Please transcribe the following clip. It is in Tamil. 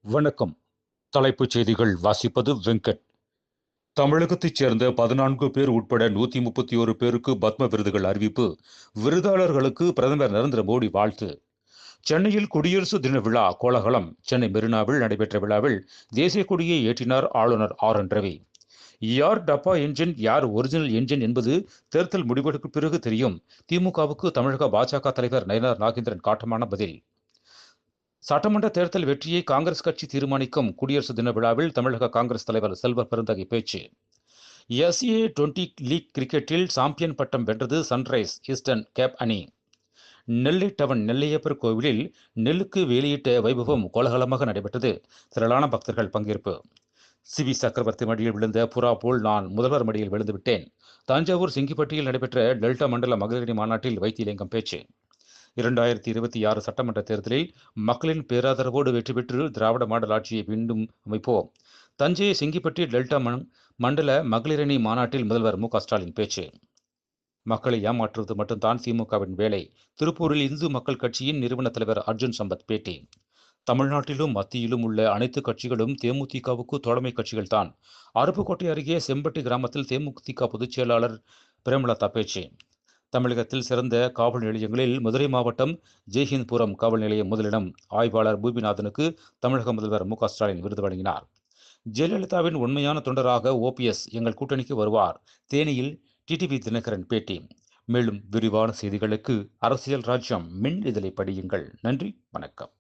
வணக்கம். தலைப்புச் செய்திகள் வாசிப்பது வெங்கட். தமிழகத்தைச் சேர்ந்த 14 பேர் உட்பட 131 பேருக்கு பத்ம விருதுகள் அறிவிப்பு. விருதாளர்களுக்கு பிரதமர் நரேந்திர மோடி வாழ்த்து. சென்னையில் குடியரசு தின விழா கோலாகலம். சென்னை மெரினாவில் நடைபெற்ற விழாவில் தேசிய கொடியை ஏற்றினார் ஆளுநர் ஆர்.என். ரவி. யார் டப்பா என்ஜின், யார் ஒரிஜினல் என்ஜின் என்பது தேர்தல் முடிவுக்கு பிறகு தெரியும். திமுகவுக்கு தமிழக பாஜக தலைவர் நயினார் நாகேந்திரன் காட்டமான பதில். சட்டமன்ற தேர்தல் வெற்றியை காங்கிரஸ் கட்சி தீர்மானிக்கும். குடியரசு தின விழாவில் தமிழக காங்கிரஸ் தலைவர் செல்வ பெருந்தகை பேச்சு. SA-20 லீக் கிரிக்கெட்டில் சாம்பியன் பட்டம் வென்றது சன்ரைஸ் ஈஸ்டர்ன் கேப் அணி. நெல்லை டவுன் நெல்லையப்பர் கோவிலில் நெல்லுக்கு வேலியிட்ட வைபவம் கோலாகலமாக நடைபெற்றது. திரளான பக்தர்கள் பங்கேற்பு. சிவி சக்கரவர்த்தி மடியில் விழுந்த புறா போல் நான் முதல்வர் மடியில் விழுந்து விட்டேன். தஞ்சாவூர் சிங்கிப்பட்டியில் நடைபெற்ற டெல்டா மண்டல மகளிரணி மாநாட்டில் வைத்திலிங்கம் பேச்சு. 2026 சட்டமன்ற தேர்தலில் மக்களின் பேராதரவோடு வெற்றி பெற்று திராவிட மாடல் ஆட்சியை மீண்டும் அமைப்போம். தஞ்சை சிங்கிப்பட்டி டெல்டா மண்டல மகளிரணி மாநாட்டில் முதல்வர் மு.க.ஸ்டாலின் பேச்சு. மக்களை ஏமாற்றுவது மட்டும்தான் திமுகவின் வேலை. திருப்பூரில் இந்து மக்கள் கட்சியின் நிறுவன தலைவர் அர்ஜுன் சம்பத் பேட்டி. தமிழ்நாட்டிலும் மத்தியிலும் உள்ள அனைத்து கட்சிகளும் தேமுதிகவுக்கு தோழமை கட்சிகள் தான். அருப்புக்கோட்டை அருகே செம்பட்டி கிராமத்தில் தேமுதிக பொதுச் செயலாளர் பிரேமலதா பேச்சு. தமிழகத்தில் சிறந்த காவல் நிலையங்களில் மதுரை மாவட்டம் ஜெய்ஹிந்த்புரம் காவல் நிலையம் முதலிடம். ஆய்வாளர் பூமிநாதனுக்கு தமிழக முதல்வர் மு.க.ஸ்டாலின் விருது வழங்கினார். ஜெயலலிதாவின் உண்மையான தொண்டராக OPS எங்கள் கூட்டணிக்கு வருவார். தேனியில் டிடிவி தினகரன் பேட்டி. மேலும் விரிவான செய்திகளுக்கு அரசியல் ராஜ்யம் மின் இதழை படியுங்கள். நன்றி, வணக்கம்.